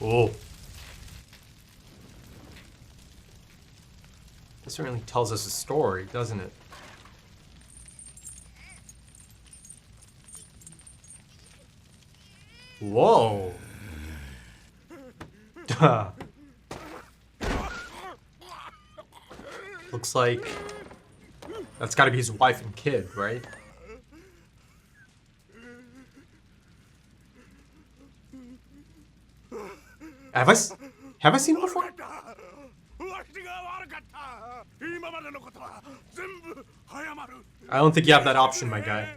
Oh. This certainly tells us a story, doesn't it? Whoa. Duh. Looks like that's gotta be his wife and kid, right? Have I seen him before? I don't think you have that option, my guy.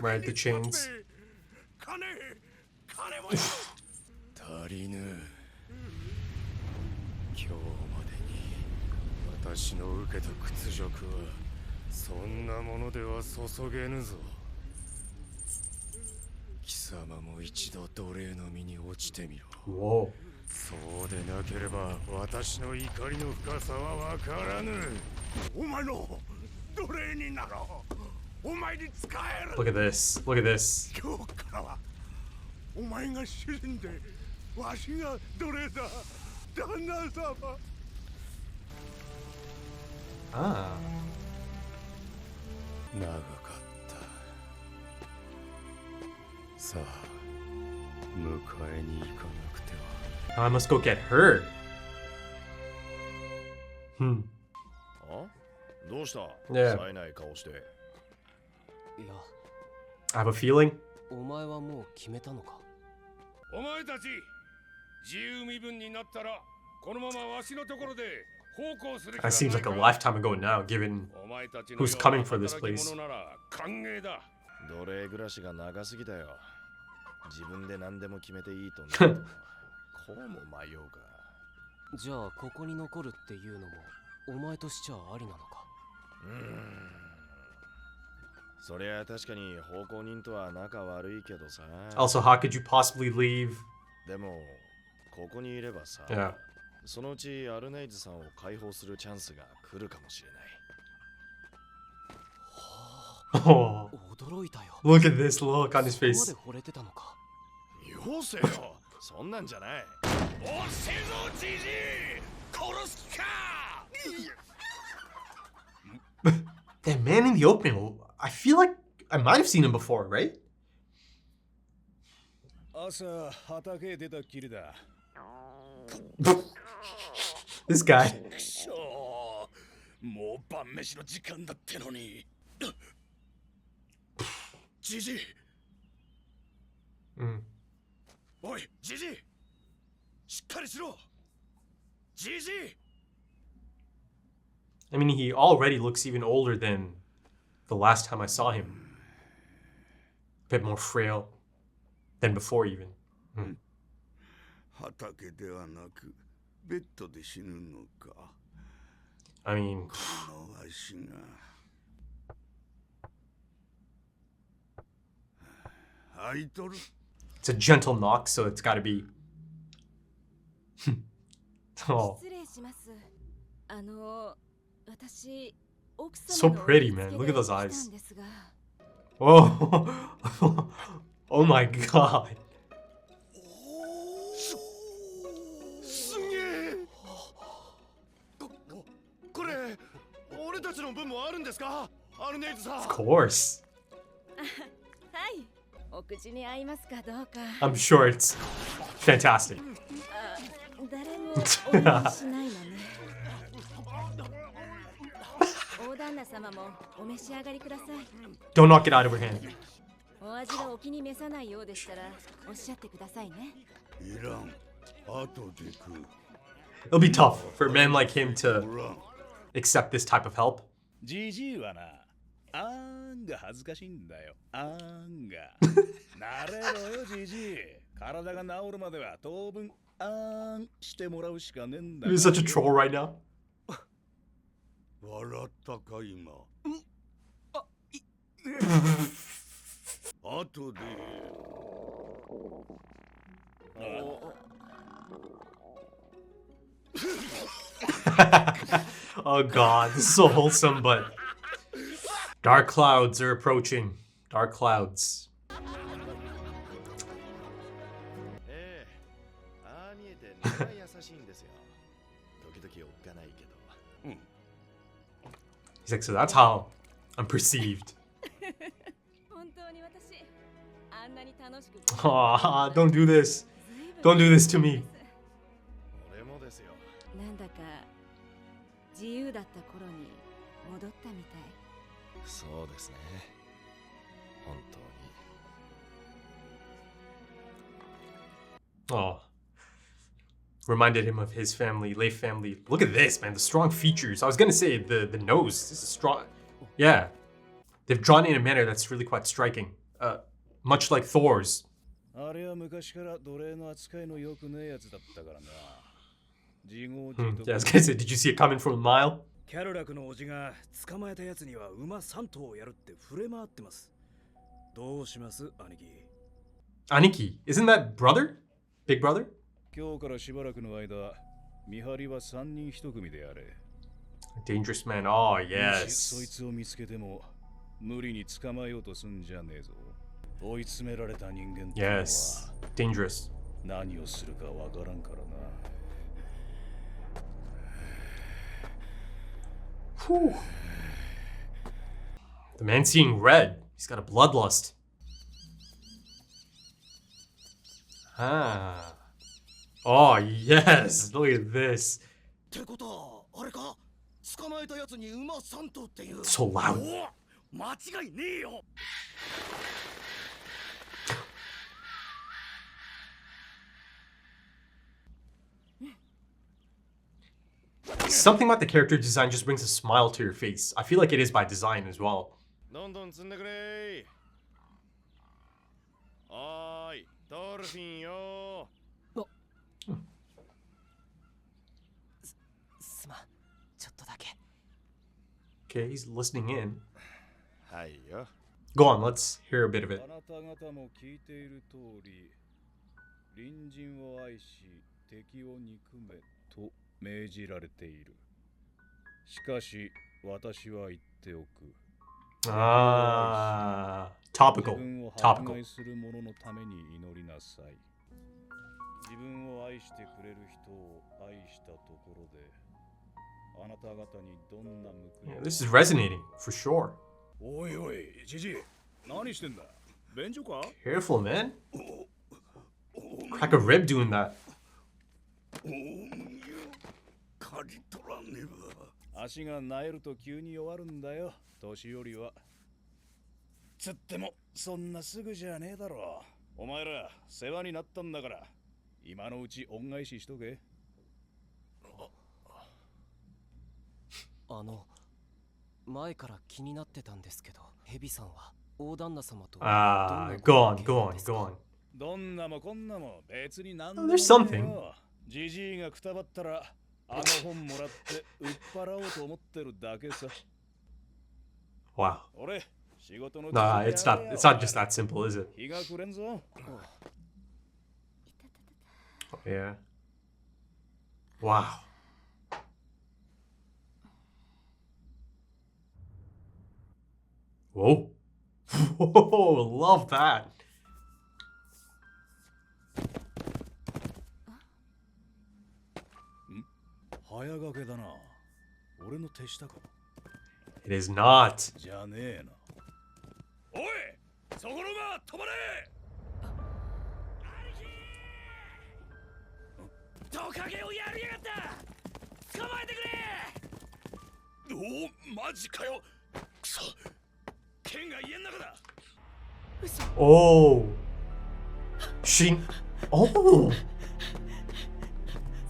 Right, the chains. Whoa. Look at this. Look at this. Ah. Now I must go get her. Yeah. I have a feeling. That seems like a lifetime ago now, given who's coming for this place. Also, how could you possibly leave? Yeah. Oh, look at this look on his face. That man in the opening, I feel like I might have seen him before, right? This guy. I mean, he already looks even older than the last time I saw him. A bit more frail than before, even. I mean, it's a gentle knock, so it's got to be. Oh. So pretty, man. Look at those eyes. Oh, oh my god. Of course. I'm sure it's fantastic. Don't knock it out of her hand. It'll be tough for men like him to accept this type of help. He's such a troll right now. Oh god, this is so wholesome, but dark clouds are approaching. Dark clouds. He's like, so that's how I'm perceived. Aw, don't do this. Don't do this to me. Oh. Reminded him of his family, Leif family. Look at this, man. The strong features. I was gonna say the nose. This is strong. Yeah. They've drawn it in a manner that's really quite striking. Much like Thor's. Yeah, I was gonna say, did you see it coming from a mile? Aniki, isn't that brother? Big brother? Dangerous man. Oh, yes. Yes. Dangerous. Whew. The man's seeing red. He's got a bloodlust. Ah. Oh, yes. Look at this. So loud. Something about the character design just brings a smile to your face. I feel like it is by design as well. Okay, he's listening in. Go on, let's hear a bit of it. Ah, topical. Topical. Yeah, this is resonating for sure. Careful, man. Crack a rib doing that. Go on. Oh, there's something. Wow. Nah, it's not just that simple, is it? Oh, yeah. Wow. Whoa. Whoa, love that. It is not. Oh. Oh.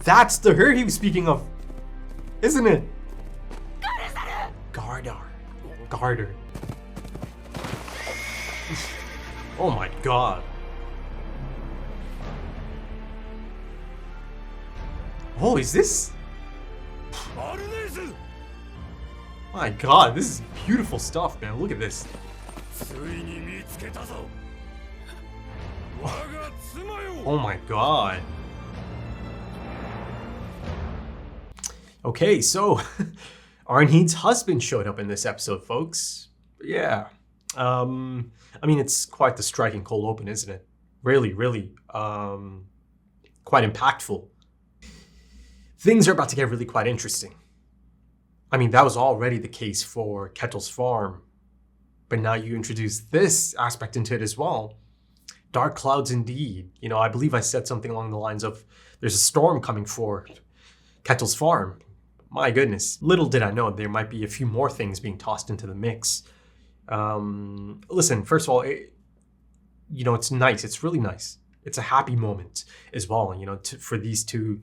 That's the her he was speaking of. Isn't it? Garter. Oh my god. Oh, is this? My god, this is beautiful stuff, man. Look at this. Oh my god. Okay, so Arnheid's husband showed up in this episode, folks. Yeah. I mean, it's quite the striking cold open, isn't it? Really, quite impactful. things are about to get really quite interesting. I mean, that was already the case for Kettle's farm, but now you introduce this aspect into it as well. Dark clouds indeed. I believe I said something along the lines of, there's a storm coming for Kettle's farm. My goodness. Little did I know there might be a few more things being tossed into the mix. Listen, first of all, it's nice. It's really nice. It's a happy moment as well, for these two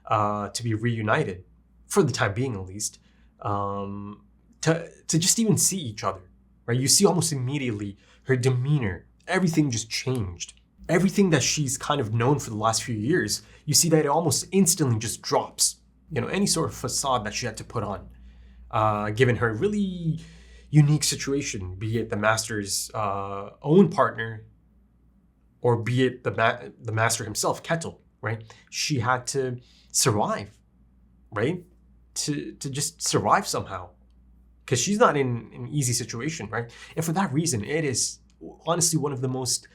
to be reunited, for the time being at least, to just even see each other, right? You see almost immediately her demeanor, everything just changed. Everything that she's kind of known for the last few years, you see that it almost instantly just drops. Any sort of facade that she had to put on, given her really unique situation, be it the master's own partner, or be it the master himself, Kettle, right? She had to survive, right? To just survive somehow, because she's not in an easy situation, right? And for that reason, it is honestly one of the most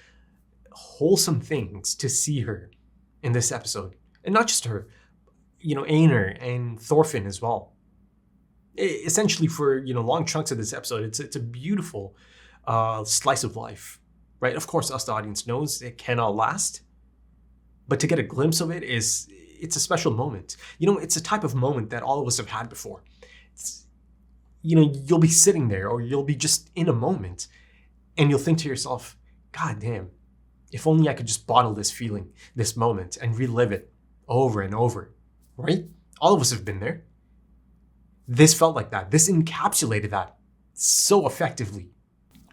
wholesome things to see her in this episode. And not just her, Einar and Thorfinn as well. Essentially for, long chunks of this episode, it's a beautiful slice of life, right? Of course, us, the audience, knows it cannot last, but to get a glimpse of it's a special moment. It's a type of moment that all of us have had before. You'll be sitting there, or you'll be just in a moment, and you'll think to yourself, God damn, if only I could just bottle this feeling, this moment, and relive it over and over, right? All of us have been there. This felt like that. This encapsulated that so effectively.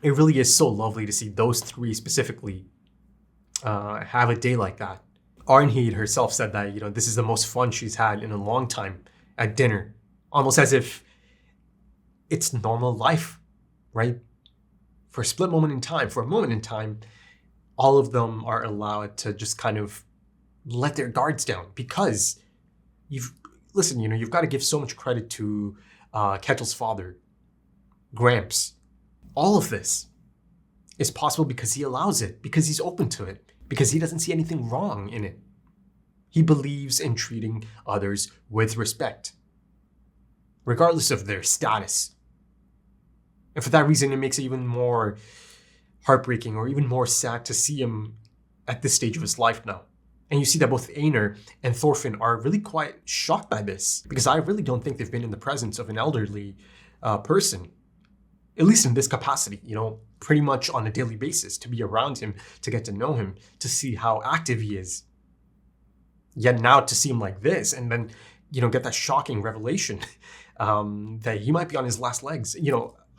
It really is so lovely to see those three specifically have a day like that. Arnheid herself said that, this is the most fun she's had in a long time at dinner, almost as if it's normal life, right? For a moment in time, all of them are allowed to just kind of let their guards down, because you've got to give so much credit to Kettle's father, Gramps. All of this is possible because he allows it, because he's open to it, because he doesn't see anything wrong in it. He believes in treating others with respect, regardless of their status. And for that reason, it makes it even more heartbreaking, or even more sad, to see him at this stage of his life now. And you see that both Einar and Thorfinn are really quite shocked by this, because I really don't think they've been in the presence of an elderly person, at least in this capacity, pretty much on a daily basis, to be around him, to get to know him, to see how active he is. Yet now to see him like this, and then, get that shocking revelation that he might be on his last legs.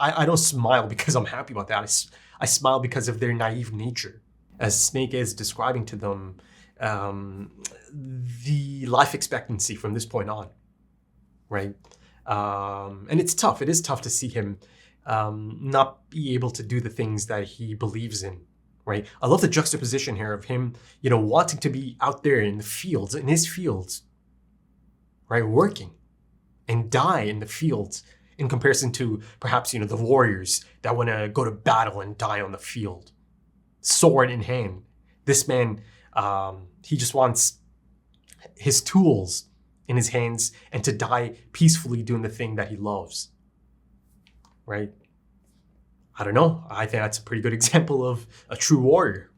I don't smile because I'm happy about that. I smile because of their naive nature. As Snake is describing to them the life expectancy from this point on, right? And it's tough. It is tough to see him not be able to do the things that he believes in, right? I love the juxtaposition here of him, wanting to be out there in the fields, in his fields, right? Working, and die in the fields, in comparison to perhaps, the warriors that want to go to battle and die on the field, sword in hand. This man, he just wants his tools in his hands and to die peacefully doing the thing that he loves, right? I don't know. I think that's a pretty good example of a true warrior,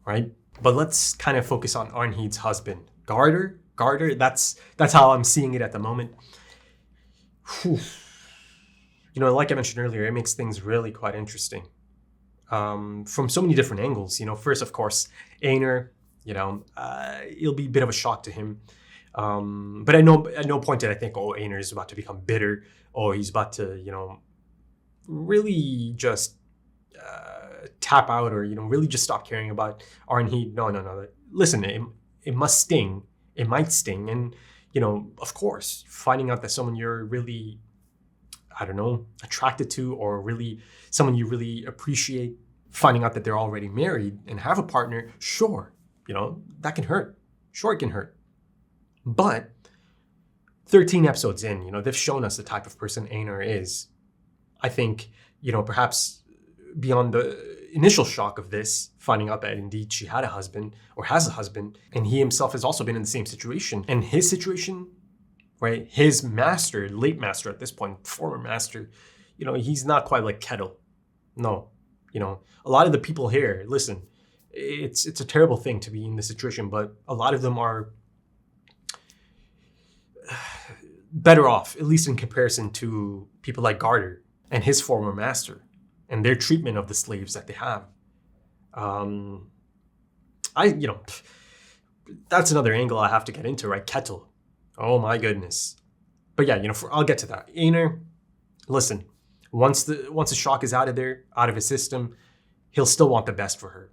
right? But let's kind of focus on Arnheid's husband, Garter. That's how I'm seeing it at the moment. Whew. Like I mentioned earlier, it makes things really quite interesting from so many different angles. First, of course, Einar, it'll be a bit of a shock to him. But at no point did I think, Einar is about to become bitter, or he's about to, really just tap out, or, really just stop caring about Arnheid. No. Listen, it must sting. It might sting. And, of course, finding out that someone you're really, attracted to, or really someone you really appreciate, finding out that they're already married and have a partner, sure, that can hurt. Sure, it can hurt. But 13 episodes in, they've shown us the type of person Einar is. I think, perhaps beyond the initial shock of this, finding out that indeed she had a husband, or has a husband, and he himself has also been in the same situation. And his situation, right? His master, late master at this point, former master, he's not quite like Kettle. No, a lot of the people here, listen, it's a terrible thing to be in this situation, but a lot of them are better off, at least in comparison to people like Garter and his former master and their treatment of the slaves that they have. That's another angle I have to get into, right? Kettle. Oh my goodness. But yeah, I'll get to that. Aner, listen, once the shock is out of his system, he'll still want the best for her,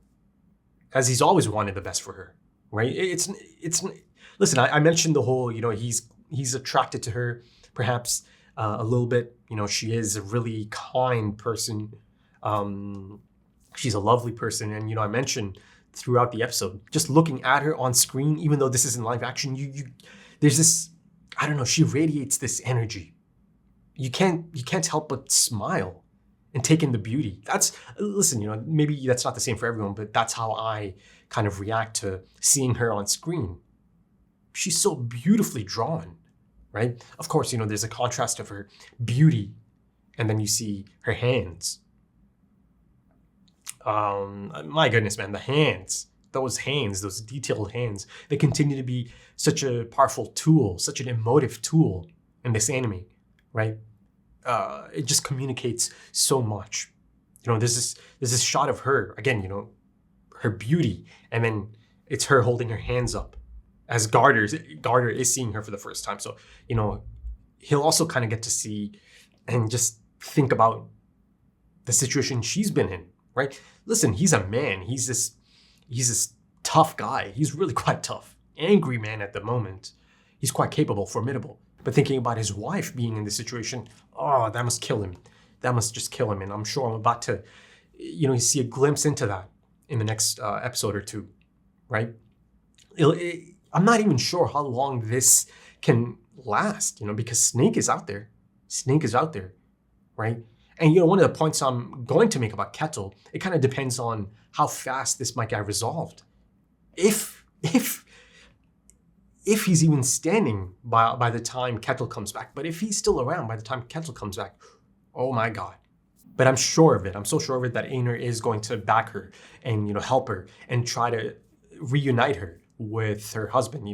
as he's always wanted the best for her, right? It's listen. I mentioned the whole, he's attracted to her, perhaps a little bit. She is a really kind person. She's a lovely person, and I mentioned throughout the episode, just looking at her on screen, even though this isn't live action, there's this, I don't know, she radiates this energy. You can't help but smile and take in the beauty. Listen, maybe that's not the same for everyone, but that's how I kind of react to seeing her on screen. She's so beautifully drawn, right? Of course, there's a contrast of her beauty, and then you see her hands. My goodness, man, the hands, those detailed hands, they continue to be such a powerful tool, such an emotive tool in this anime, right? It just communicates so much. There's this shot of her, again, her beauty, and then it's her holding her hands up as Garter is seeing her for the first time. So, he'll also kind of get to see and just think about the situation she's been in, right? Listen, he's a man. He's this tough guy. He's really quite tough. Angry man at the moment. He's quite capable, formidable. But thinking about his wife being in this situation, oh, that must kill him. That must just kill him. And I'm sure I'm about to, see a glimpse into that in the next episode or two, right? I'm not even sure how long this can last, because Snake is out there. Snake is out there, right? And one of the points I'm going to make about Kettle, it kind of depends on how fast this might get resolved. If he's even standing by the time Kettle comes back, but if he's still around by the time Kettle comes back, oh my God. But I'm sure of it. I'm so sure of it that Aner is going to back her and help her and try to reunite her with her husband.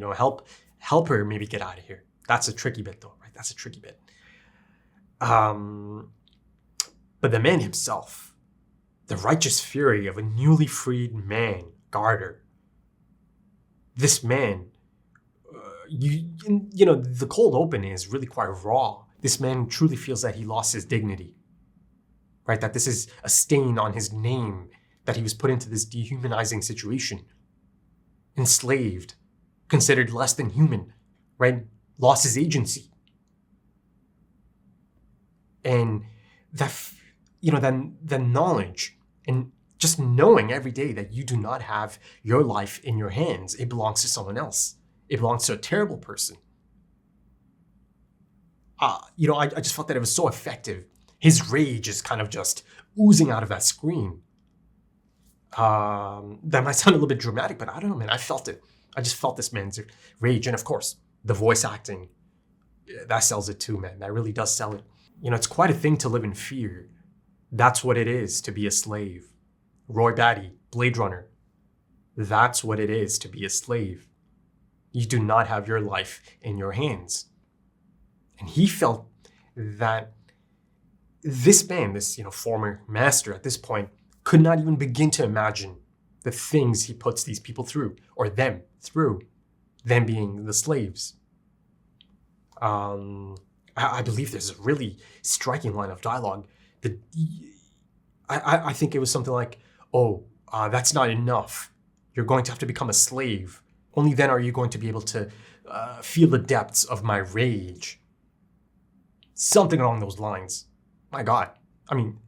Help her maybe get out of here. That's a tricky bit though, right? That's a tricky bit. But the man himself, the righteous fury of a newly freed man, Garter. This man, the cold open is really quite raw. This man truly feels that he lost his dignity, right? That this is a stain on his name, that he was put into this dehumanizing situation. Enslaved, considered less than human, right? Lost his agency. And that, then knowledge and just knowing every day that you do not have your life in your hands. It belongs to someone else. It belongs to a terrible person. I just felt that it was so effective. His rage is kind of just oozing out of that screen. That might sound a little bit dramatic, but I don't know, man. I felt it. I just felt this man's rage. And of course, the voice acting, that sells it too, man. That really does sell it. It's quite a thing to live in fear. That's what it is to be a slave. Roy Batty, Blade Runner. That's what it is to be a slave. You do not have your life in your hands. And he felt that this man, this former master at this point, could not even begin to imagine the things he puts these people through, or them through, them being the slaves. I believe there's a really striking line of dialogue. I think it was something like, that's not enough. You're going to have to become a slave. Only then are you going to be able to feel the depths of my rage. Something along those lines. My God. I mean,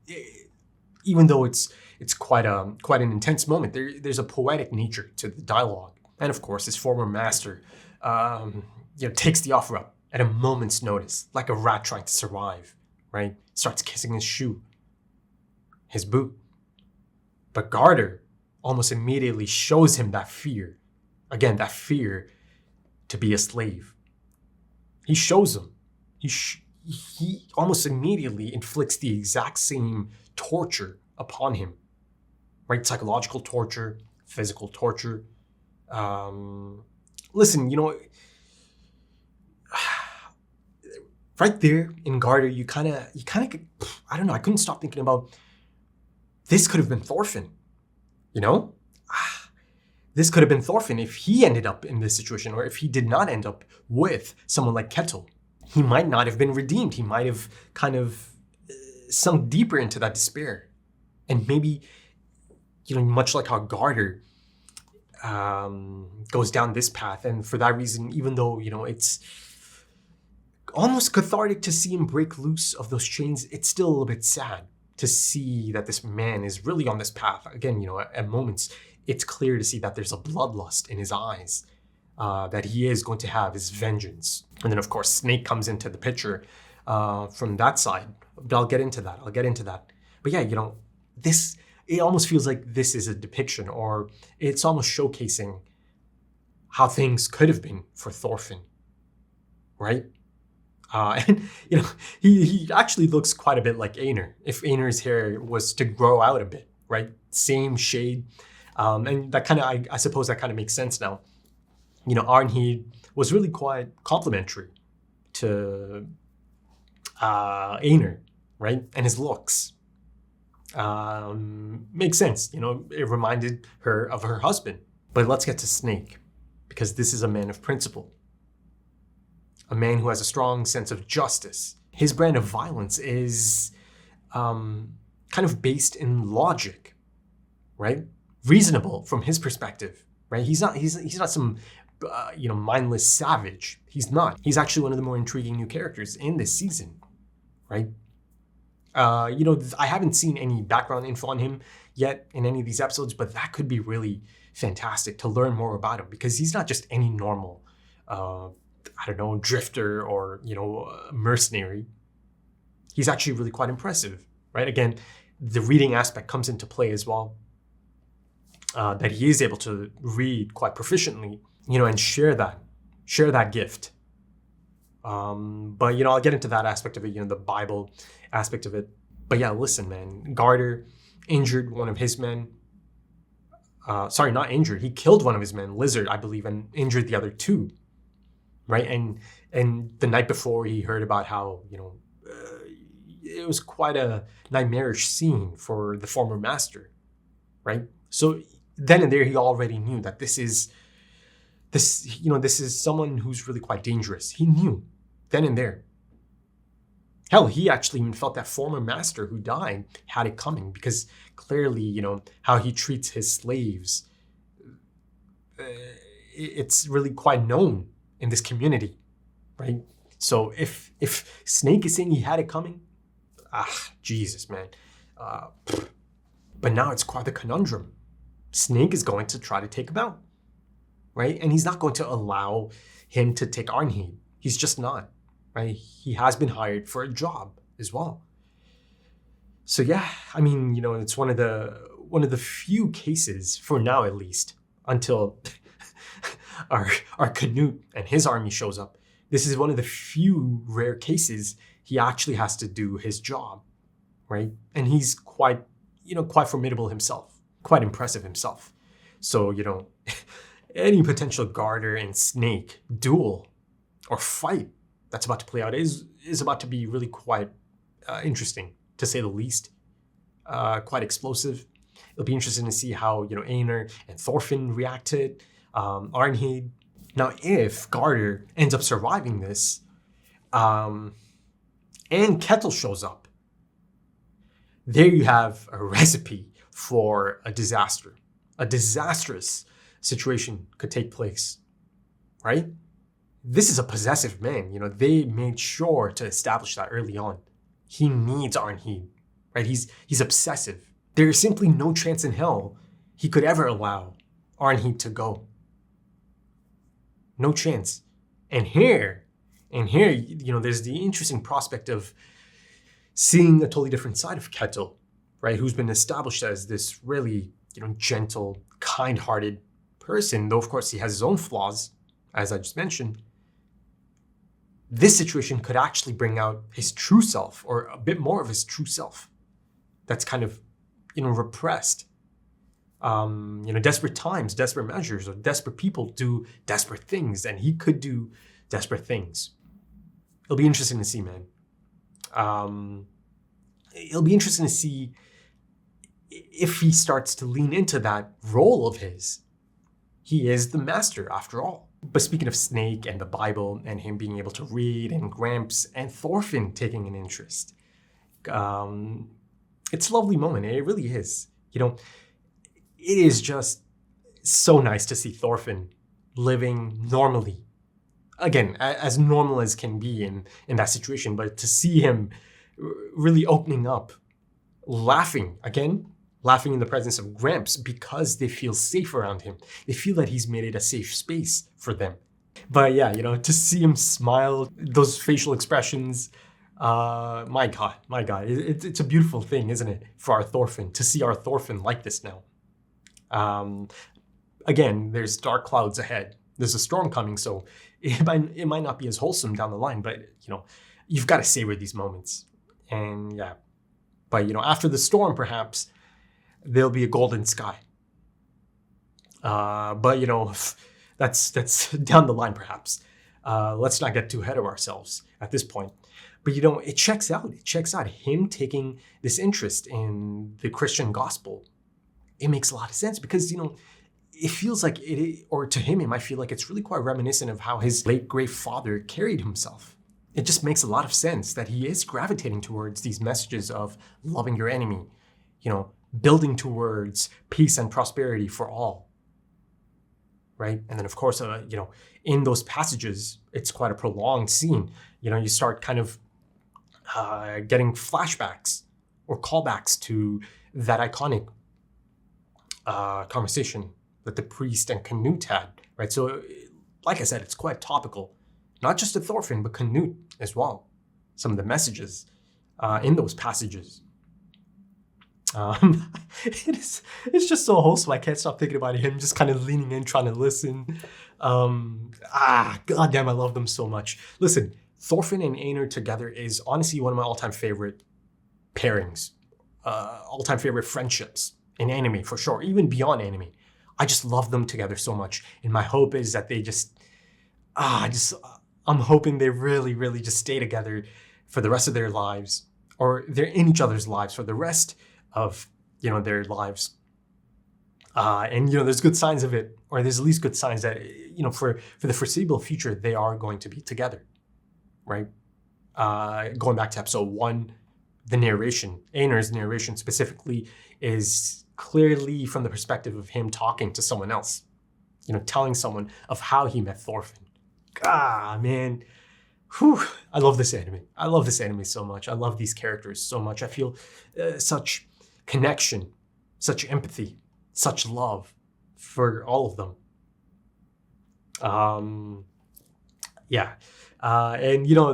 even though it's quite an intense moment, there's a poetic nature to the dialogue. And of course, his former master takes the offer up at a moment's notice, like a rat trying to survive, right? Starts kissing his shoe, his boot. But Garter almost immediately shows him that fear. Again, that fear to be a slave. He shows him. He almost immediately inflicts the exact same torture upon him, right? Psychological torture, physical torture. Listen, right there in Garter, you kind of, I don't know, I couldn't stop thinking about, this could have been Thorfinn, This could have been Thorfinn if he ended up in this situation, or if he did not end up with someone like Kettle. He might not have been redeemed. He might have kind of sunk deeper into that despair. And maybe, much like how Garter goes down this path. And for that reason, even though, it's almost cathartic to see him break loose of those chains, it's still a little bit sad to see that this man is really on this path. Again, at moments, it's clear to see that there's a bloodlust in his eyes, that he is going to have his vengeance. And then, of course, Snake comes into the picture from that side. But I'll get into that. But yeah, it almost feels like this is a depiction, or it's almost showcasing how things could have been for Thorfinn, right? And, he actually looks quite a bit like Einar, if Einar's hair was to grow out a bit, right? Same shade. And that kind of, I suppose that kind of makes sense now. Arnheid was really quite complimentary to Einar, right? And his looks. Makes sense. It reminded her of her husband. But let's get to Snake, because this is a man of principle. A man who has a strong sense of justice. His brand of violence is kind of based in logic, right? Reasonable from his perspective, right? He's not some mindless savage. He's not. He's actually one of the more intriguing new characters in this season, right? I haven't seen any background info on him yet in any of these episodes, but that could be really fantastic to learn more about him, because he's not just any normal, drifter or, mercenary. He's actually really quite impressive, right? Again, the reading aspect comes into play as well. That he is able to read quite proficiently, and share that gift. But I'll get into that aspect of it, the Bible aspect of it. But yeah, listen, man, Garter injured one of his men. Sorry, not injured. He killed one of his men, Lizard, I believe, and injured the other two, right? And the night before, he heard about how it was quite a nightmarish scene for the former master, right? So then and there, he already knew that this is someone who's really quite dangerous. He knew then and there. Hell, he actually even felt that former master who died had it coming, because clearly, how he treats his slaves, it's really quite known in this community, right? So if Snake is saying he had it coming, Jesus, man. But now it's quite the conundrum. Snake is going to try to take him out, right? And he's not going to allow him to take Arnheid. He's just not, right? He has been hired for a job as well. So yeah, it's one of the few cases, for now at least, until our Canute and his army shows up. This is one of the few rare cases he actually has to do his job, right? And he's quite formidable himself. Quite impressive himself. So, any potential Garter and Snake duel or fight that's about to play out is about to be really quite interesting, to say the least. Quite explosive. It'll be interesting to see how, Einar and Thorfinn react to it. Arnheid. Now, if Garter ends up surviving this, and Kettle shows up, there you have a recipe for a disaster. A disastrous situation could take place, right? This is a possessive man. They made sure to establish that early on. He needs Arnheid, right? He's obsessive. There is simply no chance in hell he could ever allow Arnheid to go. No chance. And here, there's the interesting prospect of seeing a totally different side of Kettle, right, who's been established as this really, gentle, kind-hearted person, though of course he has his own flaws, as I just mentioned. this situation could actually bring out his true self, or a bit more of his true self that's kind of, repressed. Desperate times, desperate measures, or desperate people do desperate things, and he could do desperate things. It'll be interesting to see, man. It'll be interesting to see if he starts to lean into that role of his. He is the master, after all. But speaking of Snake and the Bible and him being able to read, and Gramps and Thorfinn taking an interest, it's a lovely moment. It really is. It is just so nice to see Thorfinn living normally. Again, as normal as can be in that situation, but to see him really opening up, laughing in the presence of Gramps because they feel safe around him. They feel that he's made it a safe space for them. But yeah, to see him smile, those facial expressions, my God, it's a beautiful thing, isn't it, for our Thorfinn, to see our Thorfinn like this now. Again, there's dark clouds ahead. There's a storm coming, so it might not be as wholesome down the line, but you've got to savor these moments. And yeah, but after the storm, perhaps there'll be a golden sky. But that's down the line, perhaps. Let's not get too ahead of ourselves at this point. But it checks out. It checks out him taking this interest in the Christian gospel. It makes a lot of sense because it feels like or to him, it might feel like it's really quite reminiscent of how his late great father carried himself. It just makes a lot of sense that he is gravitating towards these messages of loving your enemy, building towards peace and prosperity for all, right? And then, of course, in those passages, it's quite a prolonged scene. You start kind of getting flashbacks or callbacks to that iconic conversation that the priest and Canute had, right? So, like I said, it's quite topical, not just to Thorfinn, but Canute as well. Some of the messages in those passages. It's just so wholesome. I can't stop thinking about him just kind of leaning in, trying to listen. Goddamn, I love them so much. Listen, Thorfinn and Einar together is honestly one of my all-time favorite pairings, all-time favorite friendships in anime, for sure, even beyond anime. I just love them together so much. And my hope is that they I'm hoping they really, really just stay together for the rest of their lives, or they're in each other's lives for the rest of their lives. And there's good signs of it, or there's at least good signs that for the foreseeable future they are going to be together, right? Going back to episode 1, the narration, Einar's narration specifically, is clearly from the perspective of him talking to someone else, telling someone of how he met Thorfinn. Man. Whew. I love this anime. I love this anime so much. I love these characters so much. I feel such connection, such empathy, such love for all of them. And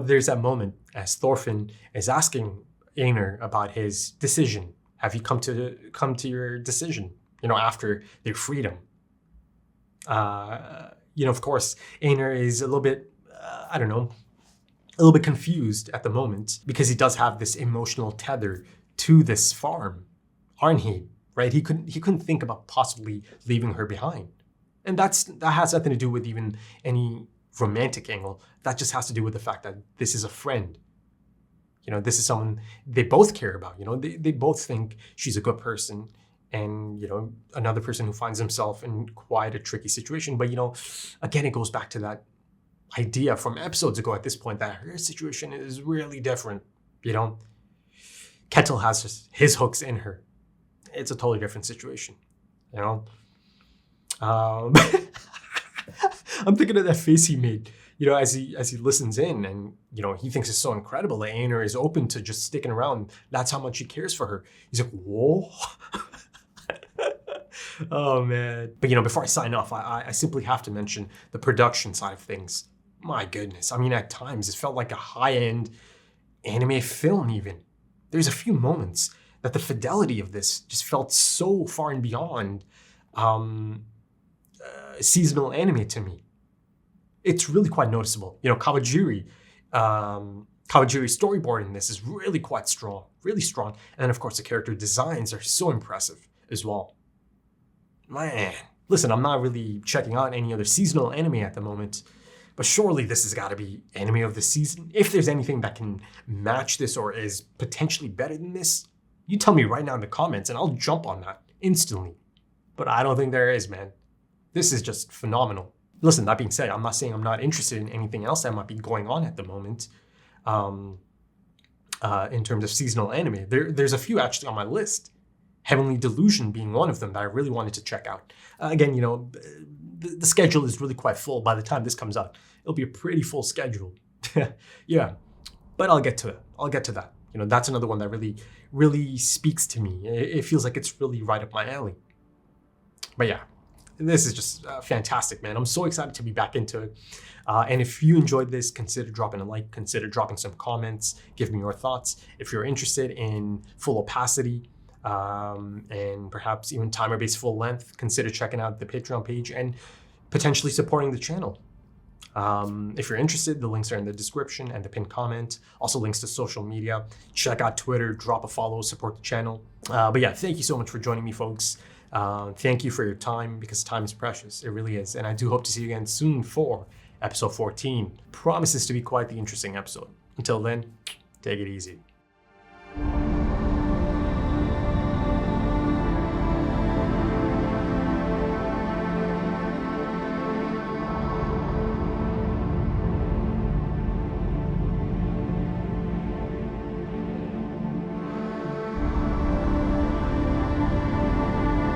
there's that moment as Thorfinn is asking Einar about his decision. Have you come to your decision? After their freedom. Of course, Einar is a little bit, a little bit confused at the moment because he does have this emotional tether to this farm, Arnheid, right? He couldn't think about possibly leaving her behind. And that has nothing to do with even any romantic angle. That just has to do with the fact that this is a friend. This is someone they both care about. They both think she's a good person, and another person who finds himself in quite a tricky situation. But again, it goes back to that idea from episodes ago at this point that her situation is really different. Kettle has his hooks in her. It's a totally different situation. I'm thinking of that face he made, as he listens in, and he thinks it's so incredible that Einar is open to just sticking around. That's how much he cares for her. He's like, whoa. Oh man. But before I sign off, I simply have to mention the production side of things. My goodness. At times it felt like a high-end anime film even. There's a few moments that the fidelity of this just felt so far and beyond seasonal anime to me. It's really quite noticeable. Kawajiri Kawajiri's storyboard in this is really quite strong, really strong. And of course, the character designs are so impressive as well. Man, listen, I'm not really checking out any other seasonal anime at the moment, but surely this has got to be anime of the season. If there's anything that can match this or is potentially better than this, you tell me right now in the comments and I'll jump on that instantly. But I don't think there is, man. This is just phenomenal. Listen, that being said, I'm not saying I'm not interested in anything else that might be going on at the moment. In terms of seasonal anime, there's a few actually on my list. Heavenly Delusion being one of them that I really wanted to check out. Again, you know, the schedule is really quite full. By the time this comes out, it'll be a pretty full schedule. Yeah, but I'll get to it. I'll get to that. You know, that's another one that really speaks to me. It feels like it's really right up my alley. But yeah, this is just fantastic, man. I'm so excited to be back into it. And if you enjoyed this, consider dropping a like, consider dropping some comments, give me your thoughts. If you're interested in full opacity, and perhaps even timer-based full length, consider checking out the Patreon page and potentially supporting the channel. If you're interested, the links are in the description and the pinned comment. Also links to social media. Check out Twitter, drop a follow, support the channel. But yeah, thank you so much for joining me, folks. Thank you for your time, because time is precious. It really is. And I do hope to see you again soon for episode 14. Promises to be quite the interesting episode. Until then, take it easy.